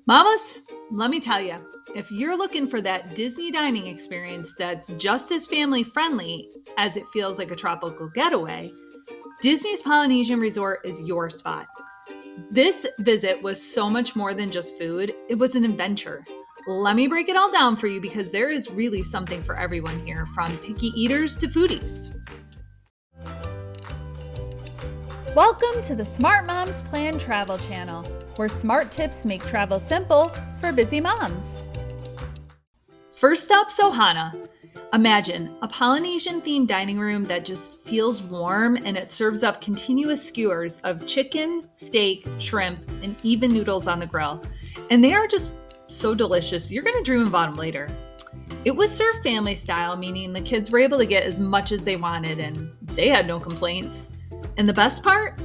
Mamas, let me tell you, if you're looking for that Disney dining experience that's just as family friendly as it feels like a tropical getaway, Disney's Polynesian Resort is your spot. This visit was so much more than just food, it was an adventure. Let me break it all down for you because there is really something for everyone here, from picky eaters to foodies. Welcome to the Smart Moms Plan Travel channel, where smart tips make travel simple for busy moms. First up, Sohana. Imagine a Polynesian themed dining room that just feels warm, and it serves up continuous skewers of chicken, steak, shrimp, and even noodles on the grill. And they are just so delicious, you're going to dream about them later. It was served family style, meaning the kids were able to get as much as they wanted and they had no complaints. And the best part?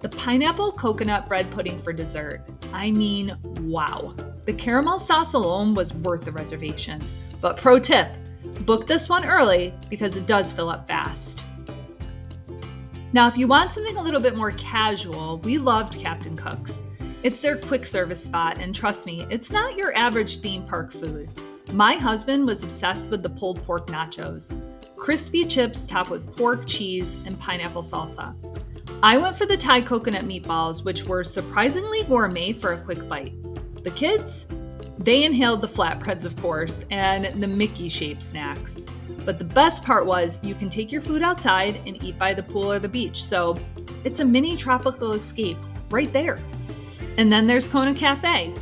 The pineapple coconut bread pudding for dessert. I mean, wow. The caramel sauce alone was worth the reservation. But pro tip, book this one early because it does fill up fast. Now, if you want something a little bit more casual, we loved Captain Cook's. It's their quick service spot, and trust me, it's not your average theme park food. My husband was obsessed with the pulled pork nachos. Crispy chips topped with pork, cheese, and pineapple salsa. I went for the Thai coconut meatballs, which were surprisingly gourmet for a quick bite. The kids? They inhaled the flatbreads, of course, and the Mickey-shaped snacks. But the best part was you can take your food outside and eat by the pool or the beach, so it's a mini tropical escape right there. And then there's Kona Cafe.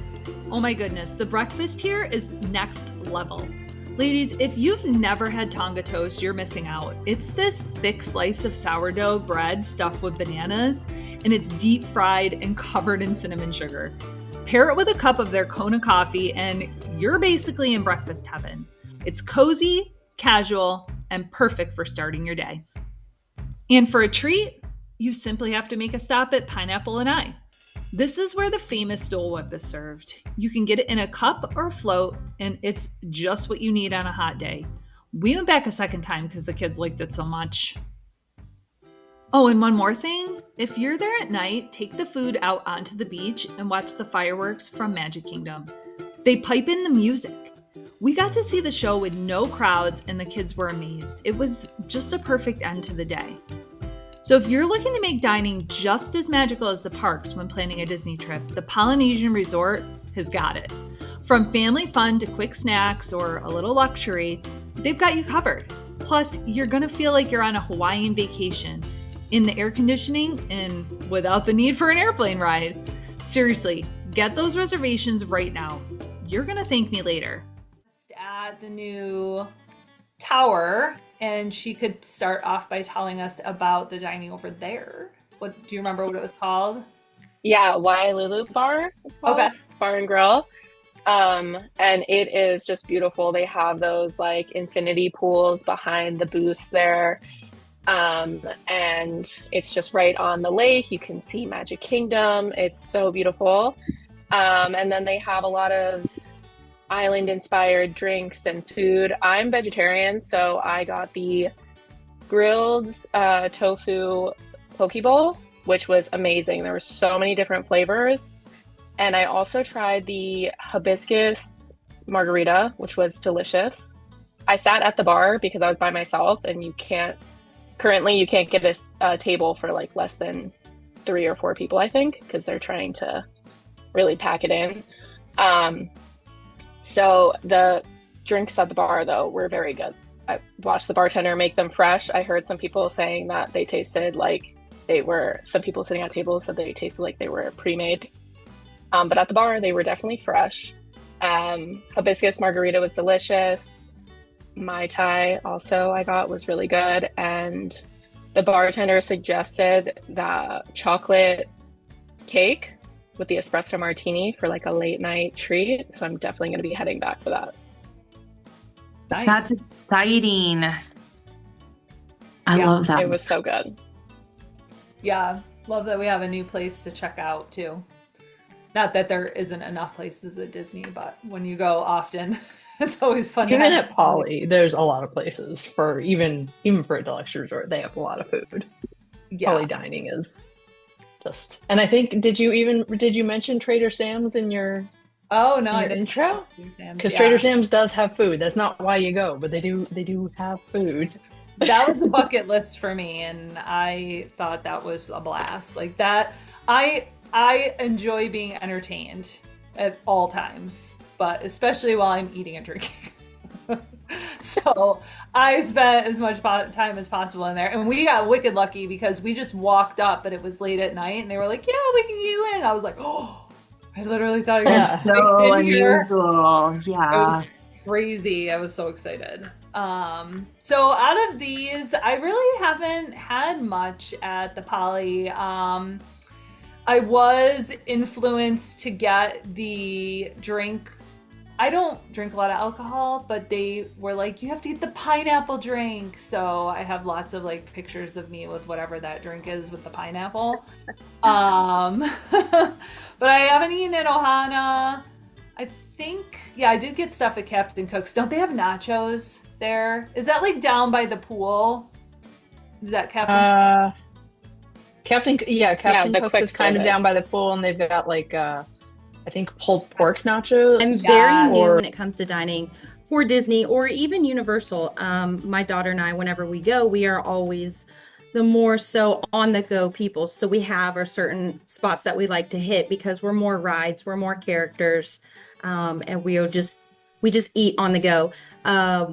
Oh my goodness, the breakfast here is next level. Ladies, if you've never had Tonga toast, you're missing out. It's this thick slice of sourdough bread stuffed with bananas, and it's deep fried and covered in cinnamon sugar. Pair it with a cup of their Kona coffee, and you're basically in breakfast heaven. It's cozy, casual, and perfect for starting your day. And for a treat, you simply have to make a stop at Pineapple and I. This is where the famous Dole Whip is served. You can get it in a cup or a float, and it's just what you need on a hot day. We went back a second time because the kids liked it so much. Oh, and one more thing. If you're there at night, take the food out onto the beach and watch the fireworks from Magic Kingdom. They pipe in the music. We got to see the show with no crowds, and the kids were amazed. It was just a perfect end to the day. So if you're looking to make dining just as magical as the parks when planning a Disney trip, the Polynesian Resort has got it. From family fun to quick snacks or a little luxury, they've got you covered. Plus, you're going to feel like you're on a Hawaiian vacation in the air conditioning and without the need for an airplane ride. Seriously, get those reservations right now. You're going to thank me later. At the new tower, and she could start off by telling us about the dining over there. What do you remember what it was called? Yeah, Wailulu Bar, it's called. Okay. Bar and Grill. And it is just beautiful. They have those like infinity pools behind the booths there. And it's just right on the lake. You can see Magic Kingdom. It's so beautiful. And then they have a lot of island-inspired drinks and food. I'm vegetarian, so I got the grilled tofu poke bowl, which was amazing. There were so many different flavors. And I also tried the hibiscus margarita, which was delicious. I sat at the bar because I was by myself, and you can't get a table for like less than 3 or 4 people, I think, because they're trying to really pack it in. So the drinks at the bar, though, were very good. I watched the bartender make them fresh. I heard some people saying that they tasted like some people sitting at tables said they tasted like they were pre-made. But at the bar, they were definitely fresh. Hibiscus margarita was delicious. Mai Tai also I got was really good. And the bartender suggested the chocolate cake with the espresso martini for like a late night treat. So I'm definitely going to be heading back for that. Nice. That's exciting. I love that. It was so good. Yeah, love that we have a new place to check out too. Not that there isn't enough places at Disney, but when you go often, it's always fun. Even at Poly, there's a lot of places for even for a deluxe resort. They have a lot of food. Yeah. Poly dining is just, and I think did you mention Trader Sam's in your Oh no, in I your didn't. intro? Trader Sam's, Because yeah. Trader Sam's does have food. That's not why you go, but they do have food. That was the bucket list for me, and I thought that was a blast. Like that, I enjoy being entertained at all times, but especially while I'm eating and drinking. So I spent as much time as possible in there, and we got wicked lucky because we just walked up, but it was late at night, and they were like, "Yeah, we can get you in." I was like, "Oh, I literally thought I was Yeah. So in here." unusual. It Yeah. was crazy. I was so excited. So out of these, I really haven't had much at the Poly. I was influenced to get the drink. I don't drink a lot of alcohol, but they were like, you have to get the pineapple drink. So I have lots of like pictures of me with whatever that drink is with the pineapple. But I haven't eaten at Ohana. I think, yeah, I did get stuff at Captain Cook's. Don't they have nachos there? Is that like down by the pool? Is that Captain? Captain the Cook's quick is kind of down by the service. pool, and they've got like I think pulled pork nachos. I'm very Yes. new when it comes to dining for Disney or even Universal. My daughter and I, whenever we go, we are always the more so on the go people. So we have our certain spots that we like to hit because we're more rides, we're more characters, and we just eat on the go.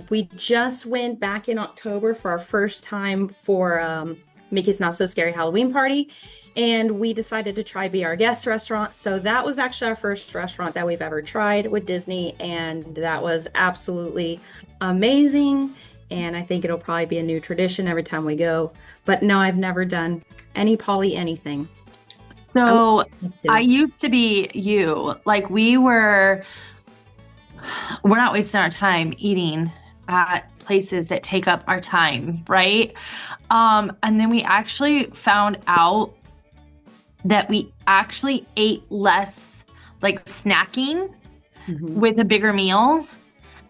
We just went back in October for our first time for Mickey's Not So Scary Halloween Party. And we decided to try Be Our Guest restaurant. So that was actually our first restaurant that we've ever tried with Disney. And that was absolutely amazing. And I think it'll probably be a new tradition every time we go. But no, I've never done any Polly anything. So too. I used to be you. Like we're not wasting our time eating at places that take up our time, right? And then we actually found out that we actually ate less like snacking with a bigger meal.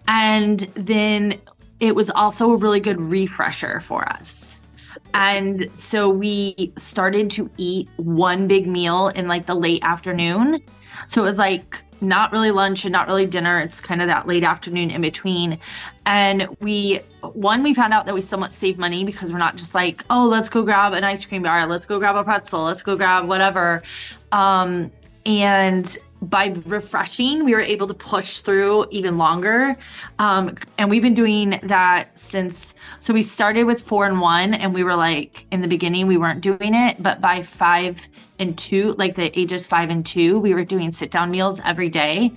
And then it was also a really good refresher for us. And so we started to eat one big meal in like the late afternoon. So it was like not really lunch and not really dinner. It's kind of that late afternoon in between. And we found out that we somewhat save money because we're not just like, oh, let's go grab an ice cream bar. Let's go grab a pretzel. Let's go grab whatever. And by refreshing, we were able to push through even longer. And we've been doing that so we started with 4 and 1, and we were like, in the beginning, we weren't doing it, but by 5 and 2, like the ages 5 and 2, we were doing sit down meals every day.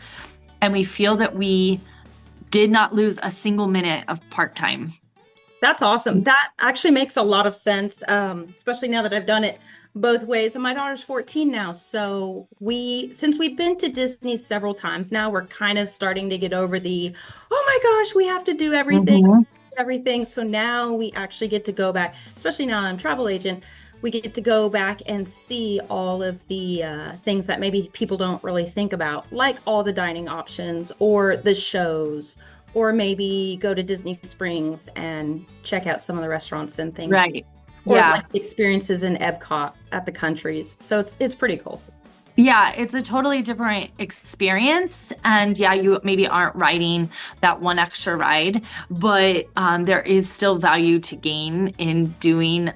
And we feel that we did not lose a single minute of park time. That's awesome. That actually makes a lot of sense, especially now that I've done it both ways. And my daughter's 14 now. So since we've been to Disney several times now, we're kind of starting to get over the, oh my gosh, we have to do everything. So now we actually get to go back, especially now I'm a travel agent, we get to go back and see all of the things that maybe people don't really think about, like all the dining options or the shows, or maybe go to Disney Springs and check out some of the restaurants and things. Right. Or Yeah. like experiences in Epcot at the countries. So it's pretty cool. Yeah, it's a totally different experience. And yeah, you maybe aren't riding that one extra ride, but there is still value to gain in doing,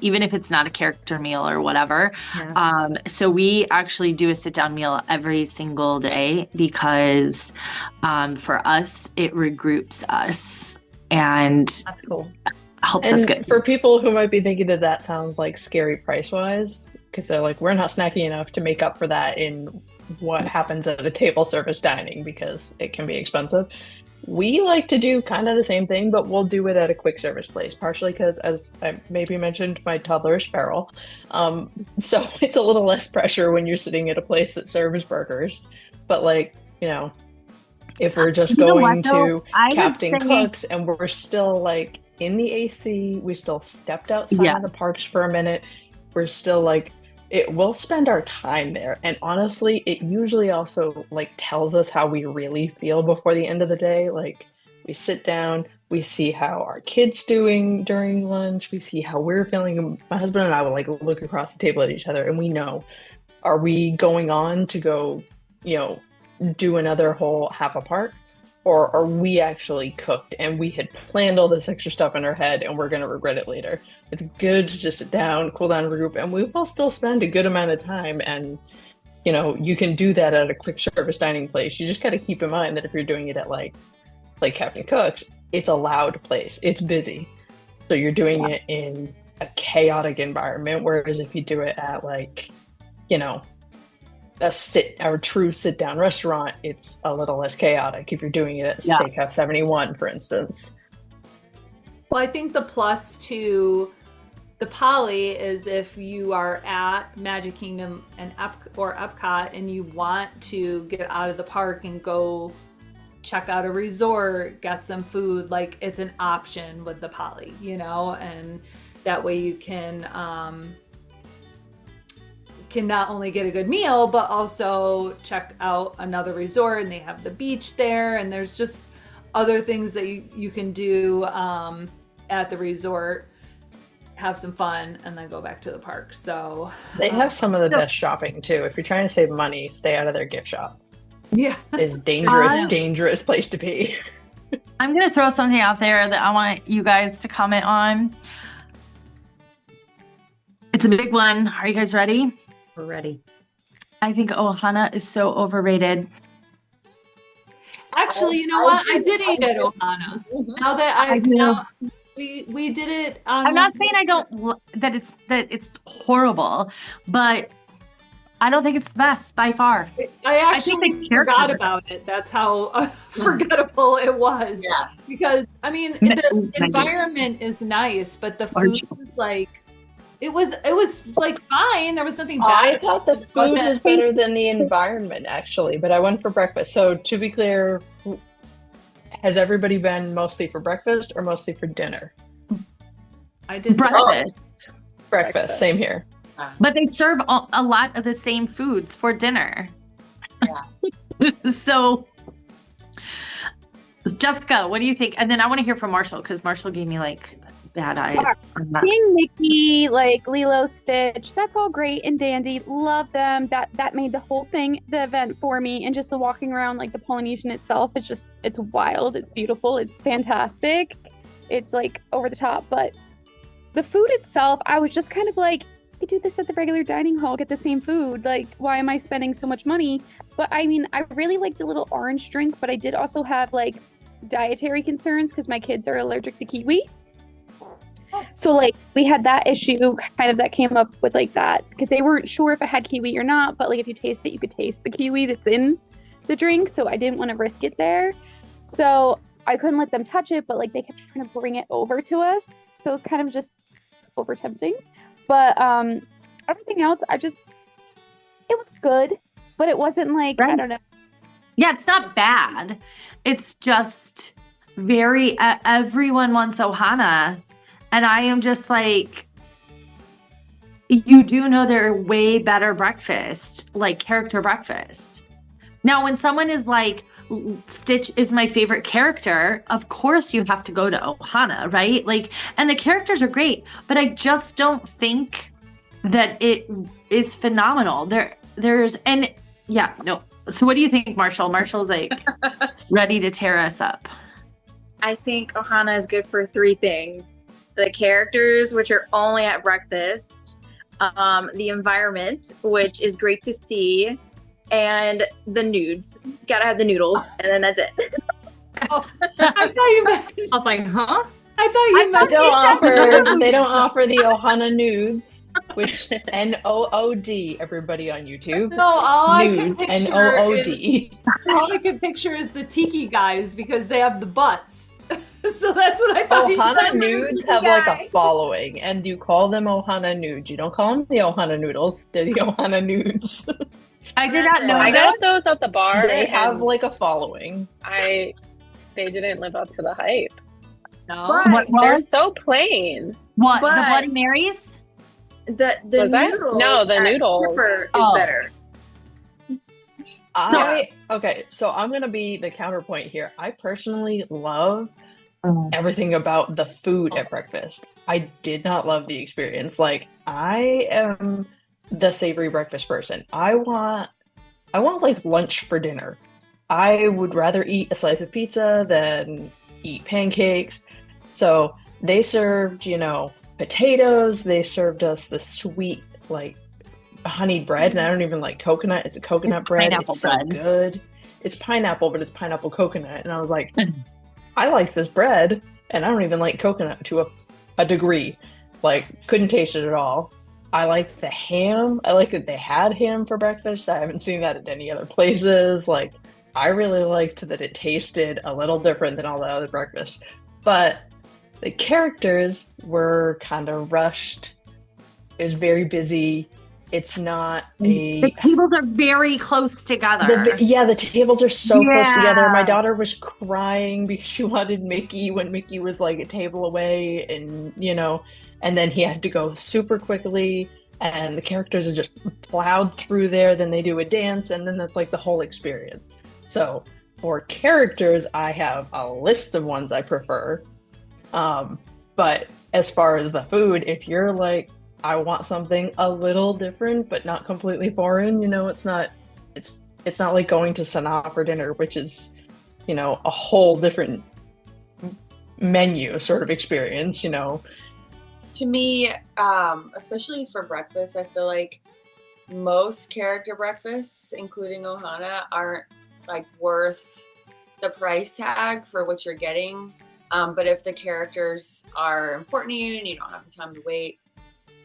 even if it's not a character meal or whatever. Yeah. So we actually do a sit down meal every single day because for us, it regroups us and That's cool. helps us And get for people who might be thinking that sounds like scary price-wise, because they're like, we're not snacking enough to make up for that in what happens at a table service dining because it can be expensive. We like to do kind of the same thing, but we'll do it at a quick service place, partially because, as I maybe mentioned, my toddler is feral. So it's a little less pressure when you're sitting at a place that serves burgers. But like, if we're just You know what, going though? to I would Captain say- Cook's and we're still like in the AC, we still stepped outside Yeah. of the parks for a minute. We're still like, we'll spend our time there. And honestly, it usually also like tells us how we really feel before the end of the day. Like we sit down, we see how our kids doing during lunch, we see how we're feeling. My husband and I will like look across the table at each other and we know, are we going on to go, do another whole half a park, or are we actually cooked and we had planned all this extra stuff in our head and we're going to regret it later? It's good to just sit down, cool down, regroup, and we will still spend a good amount of time. And you can do that at a quick service dining place. You just got to keep in mind that if you're doing it at like Captain Cook's, it's a loud place, it's busy, so you're doing it in a chaotic environment. Whereas if you do it at a true sit down restaurant, it's a little less chaotic. If you're doing it at Steakhouse 71, for instance. Well, I think the plus to the Poly is if you are at Magic Kingdom and Epcot and you want to get out of the park and go check out a resort, get some food, like it's an option with the Poly, and that way you can not only get a good meal, but also check out another resort, and they have the beach there, and there's just other things that you can do at the resort, have some fun, and then go back to the park. So they have some of the best shopping too. If you're trying to save money, stay out of their gift shop. Yeah. It's dangerous place to be. I'm going to throw something out there that I want you guys to comment on. It's a big one. Are you guys ready? We're ready. I think Ohana is so overrated. Actually, you know what? I did eat at Ohana. Now that we did it on I'm not saying I don't that it's horrible, but I don't think it's the best by far. I actually forgot about it. That's how forgettable it was. Yeah. Because the environment is nice, but the food is like it was like fine. There was nothing bad. I thought the food was better than the environment actually, but I went for breakfast. So to be clear, has everybody been mostly for breakfast or mostly for dinner? I did breakfast. Breakfast, same here. But they serve a lot of the same foods for dinner. Yeah. So, Jessica, what do you think? And then I want to hear from Marshall, because Marshall gave me like bad eyes. Seeing Mickey, like Lilo, Stitch, that's all great and dandy. Love them. That made the whole thing, the event for me. And just the walking around, like the Polynesian itself, it's wild. It's beautiful. It's fantastic. It's like over the top. But the food itself, I was just kind of like, I could do this at the regular dining hall, get the same food. Like, why am I spending so much money? But I really liked the little orange drink, but I did also have like dietary concerns because my kids are allergic to kiwi. So like we had that issue kind of that came up with like that because they weren't sure if it had kiwi or not, but like if you taste it, you could taste the kiwi that's in the drink. So I didn't want to risk it there. So I couldn't let them touch it, but like they kept trying to bring it over to us. So it was kind of just over tempting. But everything else, it was good, but it wasn't like, right. I don't know. Yeah, it's not bad. It's just very, everyone wants Ohana. And I am just like, you do know they're way better breakfast, like character breakfast. Now, when someone is like, Stitch is my favorite character, of course you have to go to Ohana, right? Like, and the characters are great, but I just don't think that it is phenomenal. So what do you think, Marshall? Marshall's like ready to tear us up. I think Ohana is good for three things. The characters, which are only at breakfast, the environment, which is great to see, and the nudes. Gotta have the noodles, and then that's it. Oh, I thought you meant. I was like, huh? I thought you meant. They don't offer the Ohana nudes, which NOOD. Everybody on YouTube. No, all I can nudes, picture NOOD. All I can picture is the tiki guys because they have the butts. So that's what I thought. Ohana nudes have like a following, and you call them Ohana nudes. You don't call them the Ohana noodles. They're the Ohana nudes. I did not know. I got those at the bar. They have like a following. They didn't live up to the hype. No, They're so plain. What, the Bloody Marys? The Was that? noodles. No, the noodles. Is better. So I'm gonna be the counterpoint here. I personally love everything about the food at breakfast. I did not love the experience. Like, I am the savory breakfast person. I want like lunch for dinner. I would rather eat a slice of pizza than eat pancakes. So they served, potatoes. They served us the sweet, like, honeyed bread, and I don't even like coconut. It's a coconut bread. pineapple It's bread. so good. It's pineapple, but it's pineapple coconut. And I was like, I like this bread, and I don't even like coconut to a degree. Like, couldn't taste it at all. I like the ham. I like that they had ham for breakfast. I haven't seen that at any other places. Like, I really liked that it tasted a little different than all the other breakfasts. But the characters were kind of rushed. It was very busy. It's not The tables are very close together. the tables are so close together. Yeah. My daughter was crying because she wanted Mickey when Mickey was like a table away, and and then he had to go super quickly, and the characters are just plowed through there. Then they do a dance, and then that's like the whole experience. So for characters, I have a list of ones I prefer. But as far as the food, if you're like, I want something a little different but not completely foreign, it's not like going to Sanaa for dinner, which is a whole different menu sort of experience. To me, especially for breakfast, I feel like most character breakfasts, including Ohana, aren't like worth the price tag for what you're getting. But if the characters are important to you and you don't have the time to wait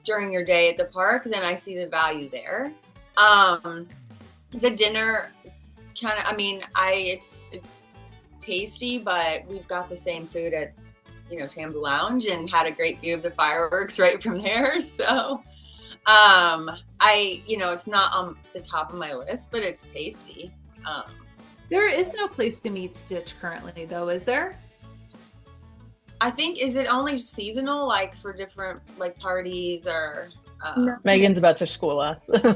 during your day at the park, then I see the value there. The dinner kind of, it's tasty, but we've got the same food at, Tambu Lounge and had a great view of the fireworks right from there. So, it's not on the top of my list, but it's tasty. There is no place to meet Stitch currently, though, is there? I think, is it only seasonal, like for different like parties or? No. Megan's about to school us. We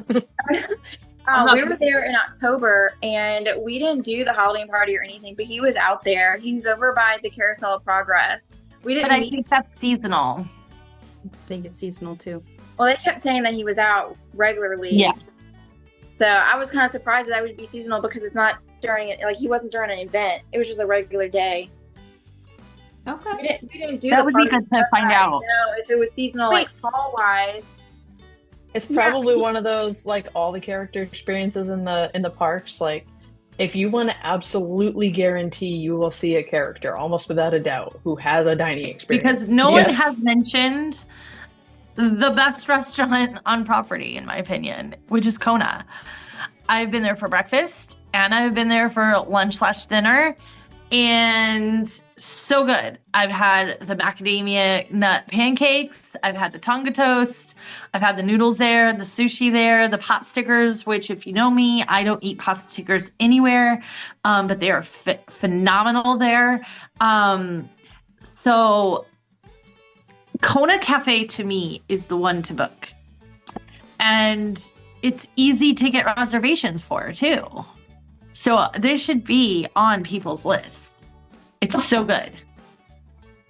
were there in October, and we didn't do the Halloween party or anything, but he was out there. He was over by the Carousel of Progress. We didn't. But I think that's seasonal. I think it's seasonal too. Well, they kept saying that he was out regularly. Yeah. So I was kind of surprised that would be seasonal because it's not during it. Like, he wasn't during an event. It was just a regular day. Okay. We didn't do That the would be party good to find out. if it was seasonal, like fall wise. It's probably one of those, like, all the character experiences in the parks. Like, if you want to absolutely guarantee you will see a character, almost without a doubt, who has a dining experience. Because no one has mentioned the best restaurant on property, in my opinion, which is Kona. I've been there for breakfast, and I've been there for lunch/dinner, and so good. I've had the macadamia nut pancakes. I've had the tonga toast. I've had the noodles there, the sushi there, the pot stickers, which, if you know me, I don't eat pot stickers anywhere, but they are phenomenal there. So Kona Cafe, to me, is the one to book. And it's easy to get reservations for, too. So this should be on people's list. It's so good.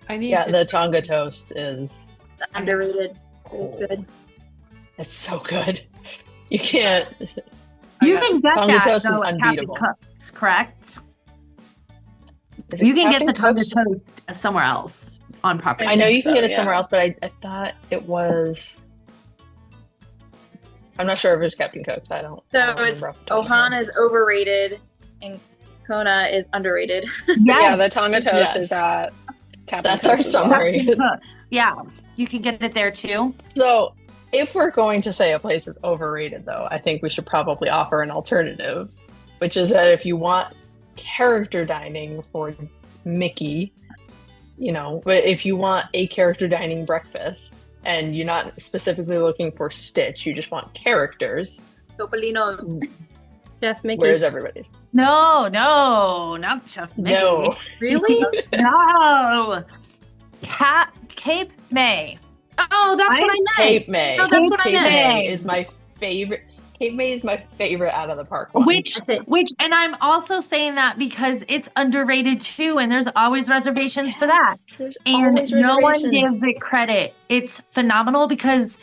The tonga toast is Underrated. It's good. It's so good. You can't. You can get tonga that toast is though at Captain unbeatable. Cook's, correct? Is it You can get Captain the tonga Cook's? toast somewhere else on property. I know you can get it yeah. somewhere else, but I thought it was. I'm not sure if it's Captain Cook's. I don't It's remember off the top of my head. Ohana is overrated and Kona is underrated. Yeah, Yes. the tonga toast Yes. is at Captain That's our Cook's as well. summary. Captain Cook. Yeah, you can get it there too. So, if we're going to say a place is overrated, though, I think we should probably offer an alternative, which is that if you want character dining for Mickey, but if you want a character dining breakfast and you're not specifically looking for Stitch, you just want characters, Topolino's. Chef Mickey. where's everybody's? No, not Chef Mickey. No. Really? No. Cape May. Oh, that's what I meant. Cape May. No, that's what I Cape meant. May is my favorite. Cape May is my favorite out of the park one. Which, and I'm also saying that because it's underrated too, and there's always reservations for that. There's And always no one reservations. gives it credit. It's phenomenal because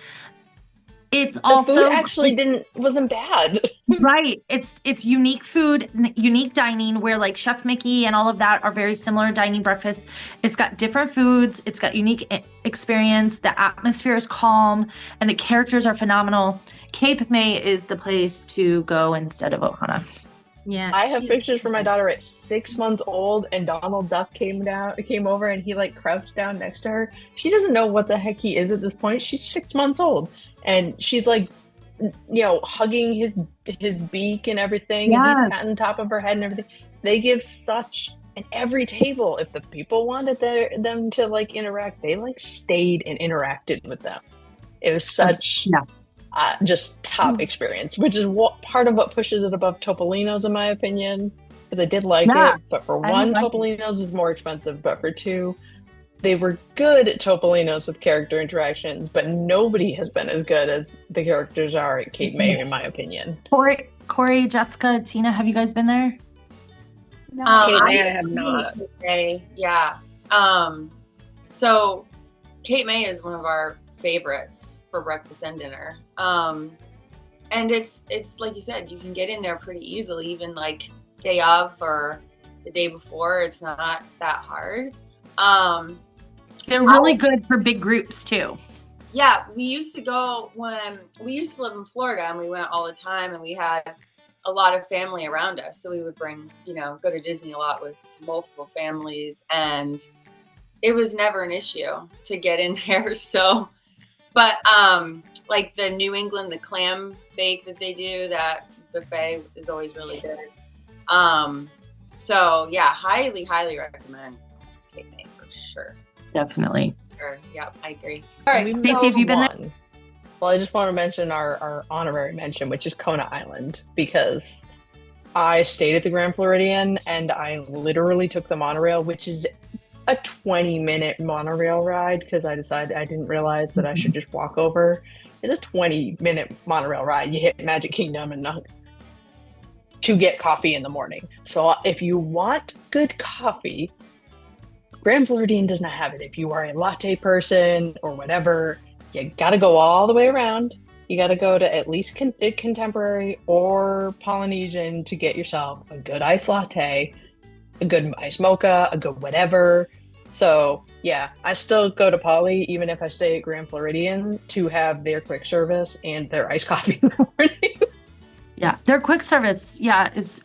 It's The also food actually wasn't bad. right. It's unique food, unique dining where like Chef Mickey and all of that are very similar dining breakfast. It's got different foods. It's got unique experience. The atmosphere is calm and the characters are phenomenal. Cape May is the place to go instead of Ohana. Yeah. I have pictures for my daughter at 6 months old, and Donald Duck came over, and he like crouched down next to her. She doesn't know what the heck he is at this point. She's 6 months old, and she's like, hugging his beak and everything, and he's patting the top of her head and everything. They give such, and every table, if the people wanted them to like interact, they like stayed and interacted with them. It was such just top experience, which is part of what pushes it above Topolino's, in my opinion. Because I did like it, but for one, Topolino's is more expensive, but for two, they were good at Topolino's with character interactions, but nobody has been as good as the characters are at Cape May, in my opinion. Corey, Jessica, Tina, have you guys been there? No. I have not. Yeah. So Cape May is one of our favorites for breakfast and dinner. And it's like you said, you can get in there pretty easily, even like day of or the day before. It's not that hard. They're really good for big groups too. Yeah, we used to go when we used to live in Florida, and we went all the time, and we had a lot of family around us. So we would bring, go to Disney a lot with multiple families, and it was never an issue to get in there. So, but like the New England, the clam bake that they do, that buffet is always really good. So yeah, highly, highly recommend Cape May for sure. Definitely. Sure. Yep, I agree. All right, Stacey, have you been there? Well, I just want to mention our honorary mention, which is Kona Island, because I stayed at the Grand Floridian and I literally took the monorail, which is a 20-minute monorail ride, because I didn't realize that I should just walk over. It's a 20-minute monorail ride. You hit Magic Kingdom and to get coffee in the morning. So if you want good coffee, Grand Floridian does not have it. If you are a latte person or whatever, you gotta go all the way around. You gotta go to at least Contemporary or Polynesian to get yourself a good iced latte, a good iced mocha, a good whatever. So yeah, I still go to Poly even if I stay at Grand Floridian to have their quick service and their iced coffee in the morning. Yeah, their quick service, it's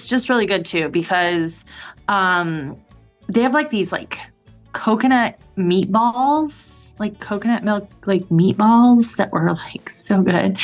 just really good too, because they have like these like coconut meatballs, like coconut milk like meatballs that were like so good.